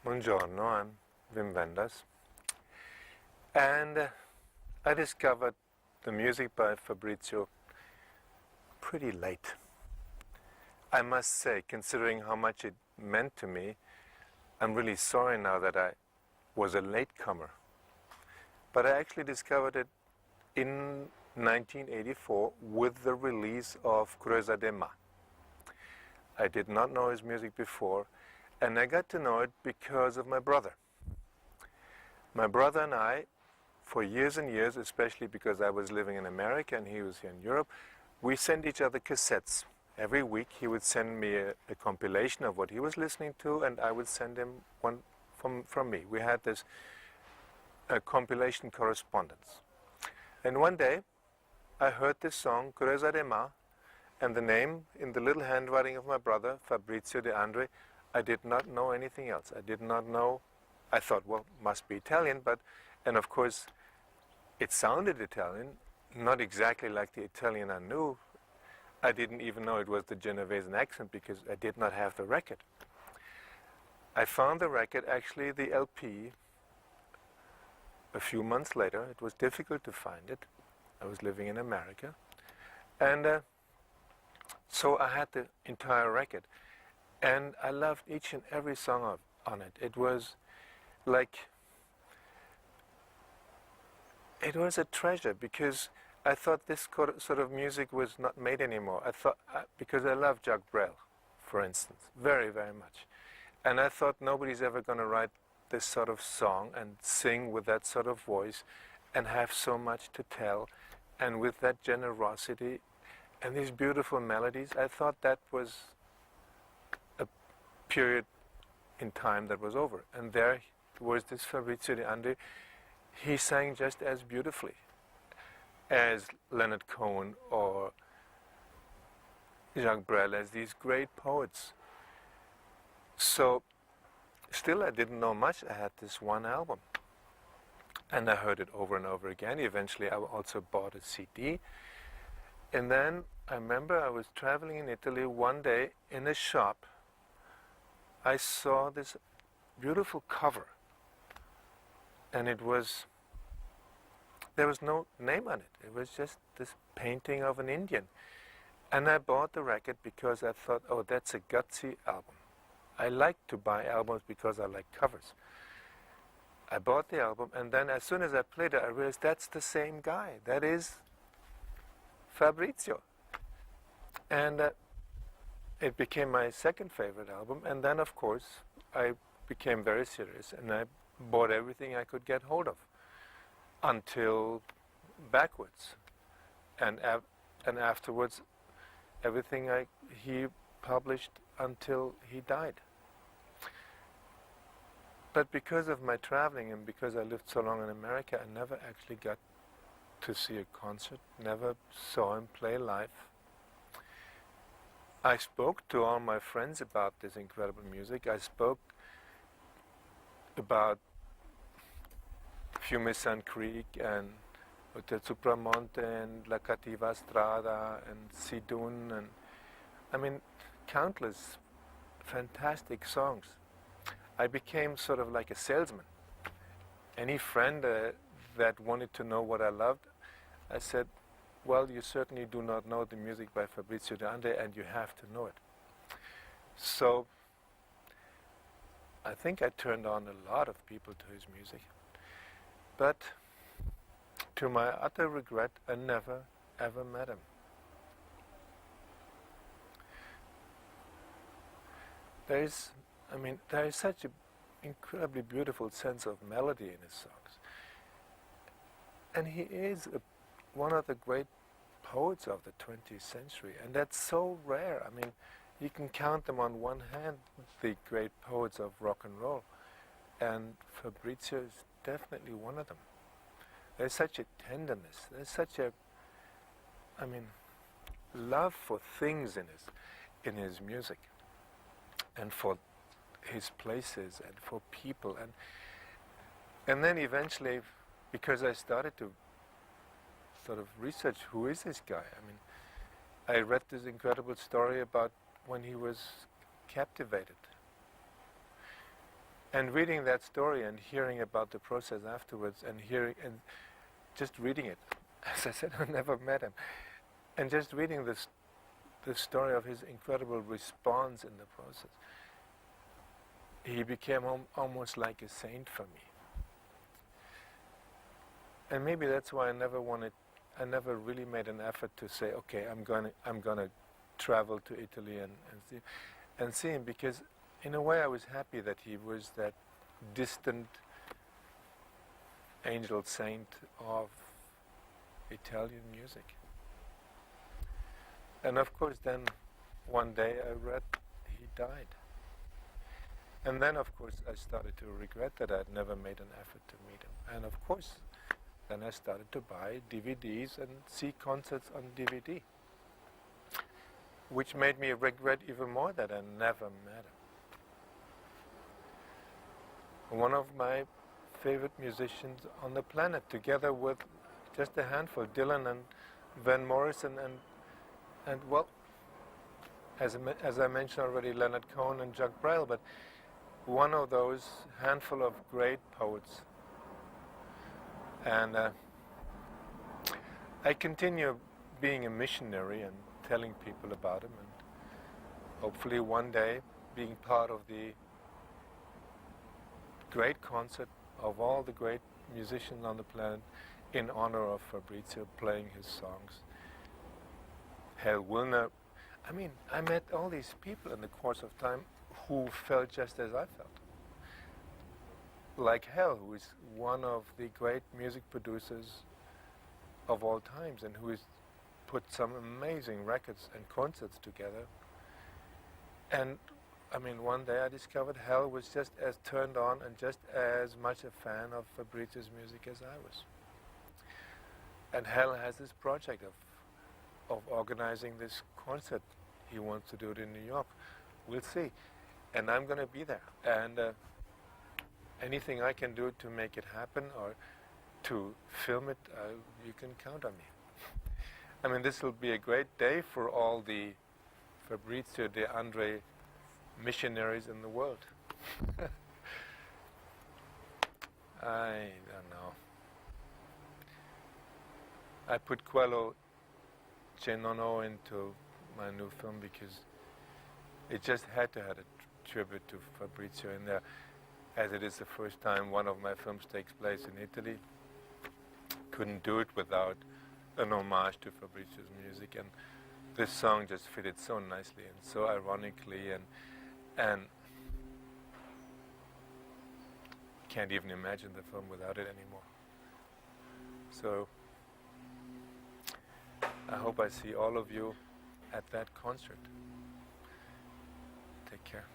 Buongiorno, I'm Wim Wenders, and I discovered the music by Fabrizio pretty late. I must say, considering how much it meant to me, I'm really sorry now that I was a latecomer. But I actually discovered it in 1984 with the release of Creusa de Mar. I did not know his music before, and I got to know it because of my brother. My brother and I, for years and years, especially because I was living in America and he was here in Europe, we sent each other cassettes. Every week he would send me a compilation of what he was listening to, and I would send him one from me. We had this compilation correspondence. And one day I heard this song, Creusa de Mar, and the name in the little handwriting of my brother, Fabrizio De André. I did not know anything else. I did not know. I thought, well, must be Italian, and of course, it sounded Italian, not exactly like the Italian I knew. I didn't even know it was the Genovesan accent because I did not have the record. I found the record, actually the LP, a few months later. It was difficult to find it. I was living in America. And so I had the entire record. And I loved each and every song on it. It was like, it was a treasure because I thought this sort of music was not made anymore. I thought, because I love Jacques Brel, for instance, very, very much. And I thought nobody's ever going to write this sort of song and sing with that sort of voice and have so much to tell and with that generosity and these beautiful melodies. I thought that was a period in time that was over. And there was this Fabrizio De André. He sang just as beautifully as Leonard Cohen or Jacques Brel, as these great poets. So, still I didn't know much. I had this one album. And I heard it over and over again. Eventually I also bought a CD. And then I remember I was traveling in Italy one day in a shop. I saw this beautiful cover. And there was no name on it. It was just this painting of an Indian. And I bought the record because I thought, oh, that's a gutsy album. I like to buy albums because I like covers. I bought the album, and then as soon as I played it, I realized that's the same guy. That is Fabrizio. And it became my second favorite album. And then, of course, I became very serious, and I bought everything I could get hold of until backwards. And afterwards, everything he published until he died. But because of my traveling and because I lived so long in America, I never actually got to see a concert, never saw him play live. I spoke to all my friends about this incredible music. I spoke about Fiume Creek and Hotel Supramonte and La Cattiva Strada and Sidun, and I mean, countless fantastic songs. I became sort of like a salesman. Any friend that wanted to know what I loved, I said, well, you certainly do not know the music by Fabrizio De André, and you have to know it. So I think I turned on a lot of people to his music. But to my utter regret, I never, ever met him. There is such an incredibly beautiful sense of melody in his songs. And he is one of the great poets of the 20th century, and that's so rare. I mean, you can count them on one hand, the great poets of rock and roll, and Fabrizio is definitely one of them. There's such a tenderness, there's such a, love for things in his music, and for his places, and for people, and then eventually, because I started to sort of research who is this guy. I mean, I read this incredible story about when he was captivated And reading that story and hearing about the process afterwards and hearing and just reading it. As I said, I never met him. And just reading the story of his incredible response in the process. He became almost like a saint for me. And maybe that's why I never really made an effort to say, okay, I'm gonna travel to Italy and see him, because in a way I was happy that he was that distant angel saint of Italian music. And of course then one day I read he died. And then of course I started to regret that I'd never made an effort to meet him. And of course then I started to buy DVDs and see concerts on DVD, which made me regret even more that I never met him. One of my favorite musicians on the planet, together with just a handful, Dylan and Van Morrison and well, as I mentioned already, Leonard Cohen and Jacques Brel, but one of those handful of great poets. And I continue being a missionary and telling people about him, and hopefully one day being part of the great concert of all the great musicians on the planet in honor of Fabrizio, playing his songs. Hal Wilner. I mean, I met all these people in the course of time who felt just as I felt. Like Hal, who is one of the great music producers of all times and who has put some amazing records and concerts together. And I mean, one day I discovered Hal was just as turned on and just as much a fan of Fabrizio's music as I was. And Hal has this project of organizing this concert. He wants to do it in New York. We'll see. And I'm going to be there. And anything I can do to make it happen or to film it, you can count on me. I mean, this will be a great day for all the Fabrizio De André missionaries in the world. I don't know. I put Quello Che Non Ho into my new film because it just had to have a tribute to Fabrizio in there, as it is the first time one of my films takes place in Italy. Couldn't do it without an homage to Fabrizio's music, and this song just fitted so nicely and so ironically, and can't even imagine the film without it anymore. So I hope I see all of you at that concert. Take care.